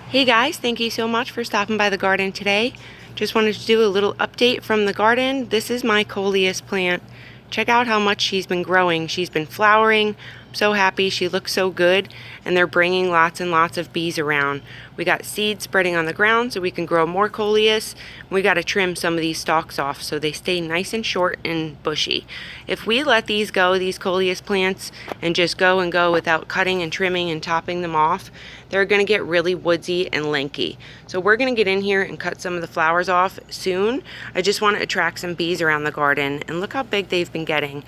Hey guys, thank you so much for stopping by the garden today. Just wanted to do a little update from the garden. This is my coleus plant. Check out how much she's been growing. She's been flowering. I'm so happy. She looks so good, and they're bringing lots and lots of bees around. We got seeds spreading on the ground so we can grow more coleus. We got to trim some of these stalks off so they stay nice and short and bushy. If we let these go, these coleus plants, and just go and go without cutting and trimming and topping them off, they're going to get really woodsy and lanky. So we're going to get in here and cut some of the flowers off soon. I just want to attract some bees around the garden, and look how big they've been getting.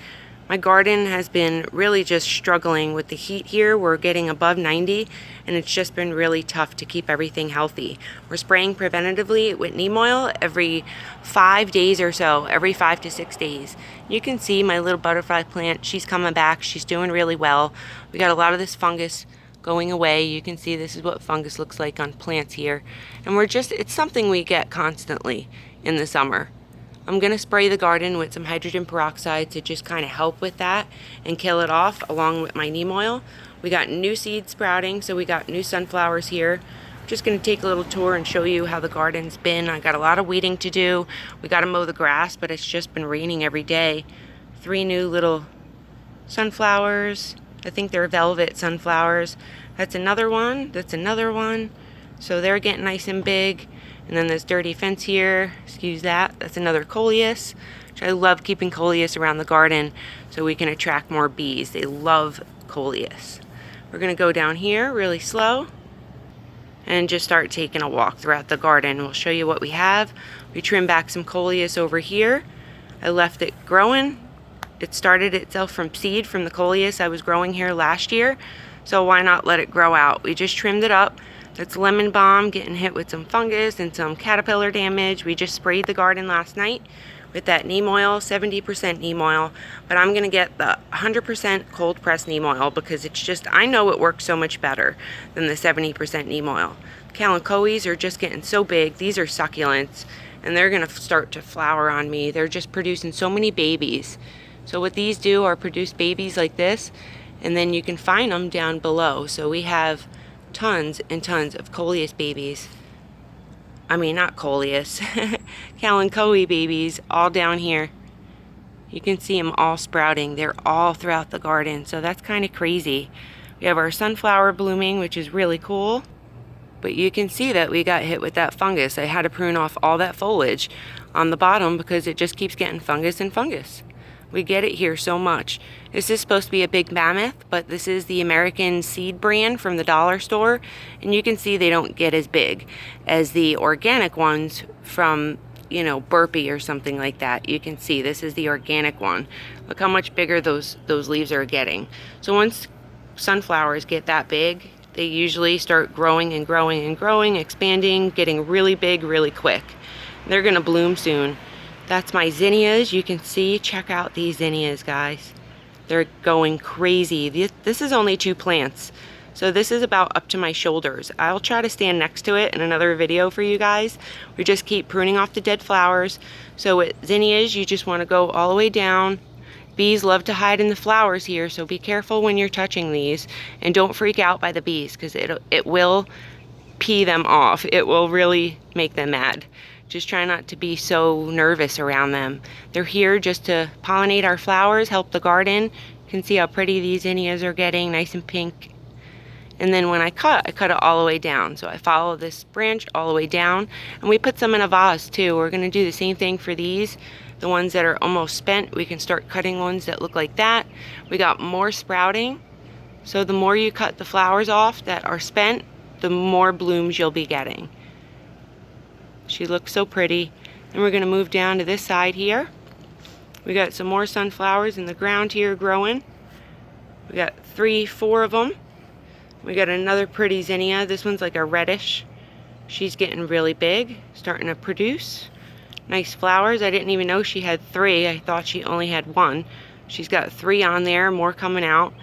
My garden has been really just struggling with the heat here. We're getting above 90, and it's just been really tough to keep everything healthy. We're spraying preventatively with neem oil every 5 days or so, every 5 to 6 days. You can see my little butterfly plant. She's coming back. She's doing really well. We got a lot of this fungus going away. You can see this is what fungus looks like on plants here. And it's something we get constantly in the summer. I'm going to spray the garden with some hydrogen peroxide to just kind of help with that and kill it off along with my neem oil. We got new seeds sprouting, so we got new sunflowers here. I'm just going to take a little tour and show you how the garden's been. I got a lot of weeding to do. We got to mow the grass, but it's just been raining every day. 3 new little sunflowers. I think they're velvet sunflowers. That's another one. That's another one. So they're getting nice and big. And then this dirty fence here, excuse that, that's another coleus. Which I love keeping coleus around the garden so we can attract more bees. They love coleus. We're going to go down here really slow and just start taking a walk throughout the garden. We'll show you what we have. We trimmed back some coleus over here. I left it growing. It started itself from seed from the coleus I was growing here last year. So why not let it grow out? We just trimmed it up. That's lemon balm getting hit with some fungus and some caterpillar damage. We just sprayed the garden last night with that neem oil, 70% neem oil. But I'm going to get the 100% cold pressed neem oil because it's just, I know it works so much better than the 70% neem oil. Cantalope are just getting so big. These are succulents, and they're going to start to flower on me. They're just producing so many babies. So what these do are produce babies like this, and then you can find them down below. So we have tons and tons of coleus babies. I mean, not coleus, cantalope babies all down here. You can see them all sprouting. They're all throughout the garden, so that's kind of crazy. We have our sunflower blooming, which is really cool. But you can see that we got hit with that fungus. I had to prune off all that foliage on the bottom because it just keeps getting fungus and fungus. We get it here so much. This is supposed to be a big mammoth, but this is the American seed brand from the dollar store. And you can see they don't get as big as the organic ones from, Burpee or something like that. You can see this is the organic one. Look how much bigger those leaves are getting. So once sunflowers get that big, they usually start growing and growing and growing, expanding, getting really big really quick. They're gonna bloom soon. That's my zinnias. You can see, check out these zinnias, guys. They're going crazy. This is only 2 plants. So this is about up to my shoulders. I'll try to stand next to it in another video for you guys. We just keep pruning off the dead flowers. So with zinnias, you just want to go all the way down. Bees love to hide in the flowers here, so be careful when you're touching these. And don't freak out by the bees, because it will pee them off. It will really make them mad. Just try not to be so nervous around them. They're here just to pollinate our flowers, help the garden. You can see how pretty these zinnias are getting, nice and pink. And then when I cut it all the way down. So I follow this branch all the way down. And we put some in a vase too. We're gonna do the same thing for these. The ones that are almost spent, we can start cutting ones that look like that. We got more sprouting. So the more you cut the flowers off that are spent, the more blooms you'll be getting. She looks so pretty. And we're going to move down to this side here. We got some more sunflowers in the ground here growing. We got 3, 4 of them. We got another pretty zinnia. This one's like a reddish. She's getting really big, starting to produce nice flowers. I didn't even know she had 3. I thought she only had 1. She's got 3 on there, more coming out.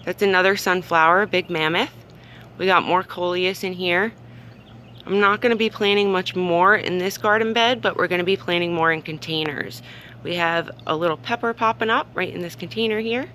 That's another sunflower, big mammoth. We got more coleus in here. I'm not going to be planting much more in this garden bed, but we're going to be planting more in containers. We have a little pepper popping up right in this container here.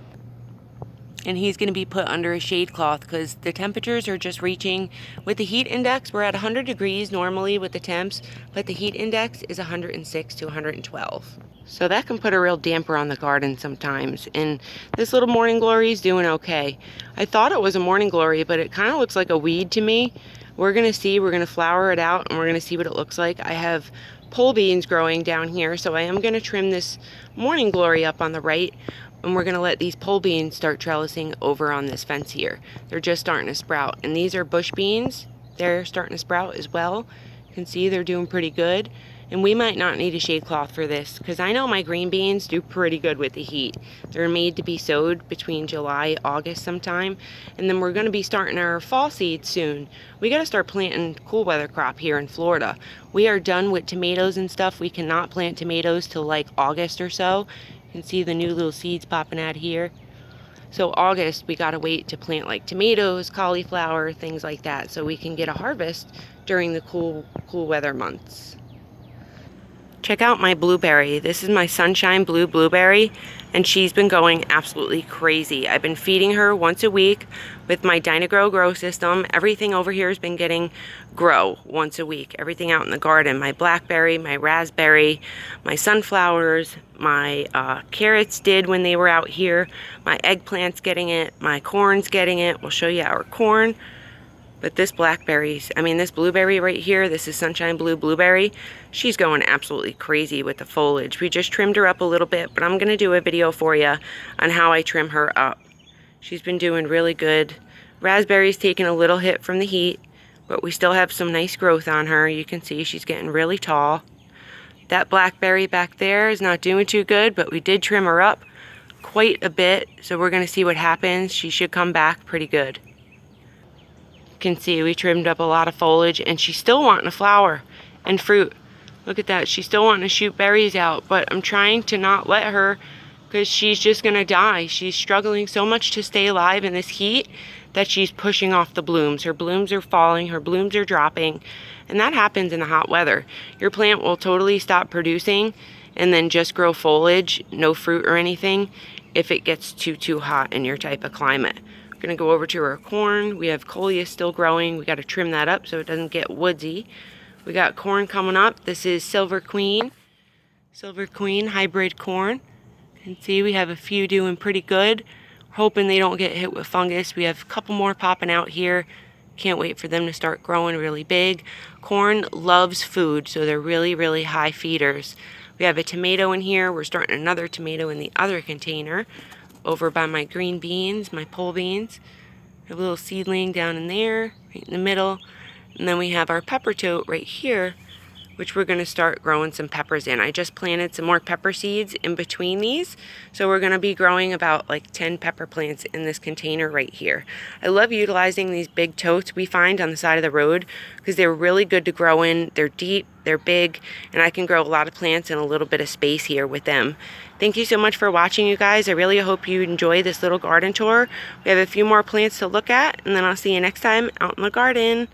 and he's going to be put under a shade cloth because the temperatures are just reaching. With the heat index, we're at 100 degrees normally with the temps, but the heat index is 106 to 112. So that can put a real damper on the garden sometimes. And this little morning glory is doing okay. I thought it was a morning glory, but it kind of looks like a weed to me. We're going to see, we're going to flower it out, and we're going to see what it looks like. I have pole beans growing down here, so I am going to trim this morning glory up on the right, and we're going to let these pole beans start trellising over on this fence here. They're just starting to sprout, and these are bush beans. They're starting to sprout as well. You can see they're doing pretty good. And we might not need a shade cloth for this because I know my green beans do pretty good with the heat. They're made to be sowed between July, August sometime. And then we're going to be starting our fall seeds soon. We got to start planting cool weather crop here in Florida. We are done with tomatoes and stuff. We cannot plant tomatoes till like August or so. You can see the new little seeds popping out here. So August, we got to wait to plant like tomatoes, cauliflower, things like that, so we can get a harvest during the cool weather months. Check out my blueberry. This is my sunshine blue blueberry, and she's been going absolutely crazy. I've been feeding her once a week with my Dynagrow grow system. Everything over here has been getting grow once a week. Everything out in the garden. My blackberry, my raspberry, my sunflowers, my carrots did when they were out here. My eggplant's getting it. My corn's getting it. We'll show you our corn. But this this blueberry right here, this is Sunshine Blue Blueberry. She's going absolutely crazy with the foliage. We just trimmed her up a little bit, but I'm going to do a video for you on how I trim her up. She's been doing really good. Raspberry's taking a little hit from the heat, but we still have some nice growth on her. You can see she's getting really tall. That blackberry back there is not doing too good, but we did trim her up quite a bit, so we're going to see what happens. She should come back pretty good. Can see we trimmed up a lot of foliage, and she's still wanting to flower and fruit. Look at that, she's still wanting to shoot berries out, but I'm trying to not let her because she's just gonna die. She's struggling so much to stay alive in this heat that she's pushing off the blooms. Her blooms are falling, her blooms are dropping, and that happens in the hot weather. Your plant will totally stop producing and then just grow foliage, no fruit or anything, if it gets too hot in your type of climate. Gonna go over to our corn. We have coleus still growing. We got to trim that up so it doesn't get woodsy. We got corn coming up. This is Silver Queen hybrid corn. You can see we have a few doing pretty good. We're hoping they don't get hit with fungus. We have a couple more popping out here. Can't wait for them to start growing really big. Corn loves food, so they're really high feeders. We have a tomato in here. We're starting another tomato in the other container. Over by my green beans, my pole beans. We have a little seedling down in there, right in the middle. And then we have our pepper tote right here, which we're going to start growing some peppers in. I just planted some more pepper seeds in between these. So we're going to be growing about like 10 pepper plants in this container right here. I love utilizing these big totes we find on the side of the road because they're really good to grow in. They're deep, they're big, and I can grow a lot of plants in a little bit of space here with them. Thank you so much for watching, you guys. I really hope you enjoy this little garden tour. We have a few more plants to look at, and then I'll see you next time out in the garden.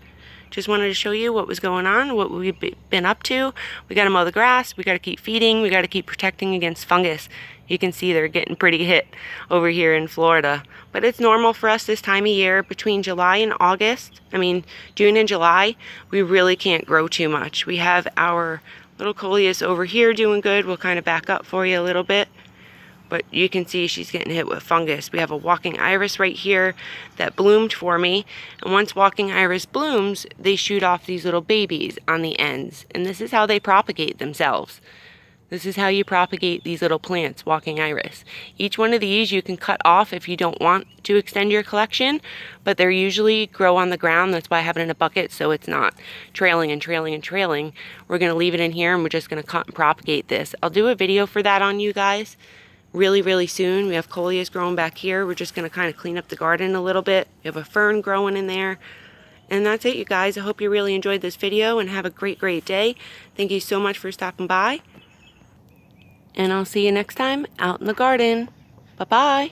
Just wanted to show you what was going on, what we've been up to. We got to mow the grass, we got to keep feeding, we got to keep protecting against fungus. You can see they're getting pretty hit over here in Florida. But it's normal for us this time of year. Between July and June and July, we really can't grow too much. We have our little coleus over here doing good. We'll kind of back up for you a little bit. But you can see she's getting hit with fungus. We have a walking iris right here that bloomed for me. And once walking iris blooms, they shoot off these little babies on the ends. And this is how they propagate themselves. This is how you propagate these little plants, walking iris. Each one of these you can cut off if you don't want to extend your collection, but they're usually grow on the ground. That's why I have it in a bucket so it's not trailing and trailing and trailing. We're gonna leave it in here and we're just gonna cut and propagate this. I'll do a video for that on you guys really soon. We have coleus growing back here. We're just gonna kind of clean up the garden a little bit. We have a fern growing in there. And that's it, you guys. I hope you really enjoyed this video and have a great day. Thank you so much for stopping by. And I'll see you next time out in the garden. Bye-bye.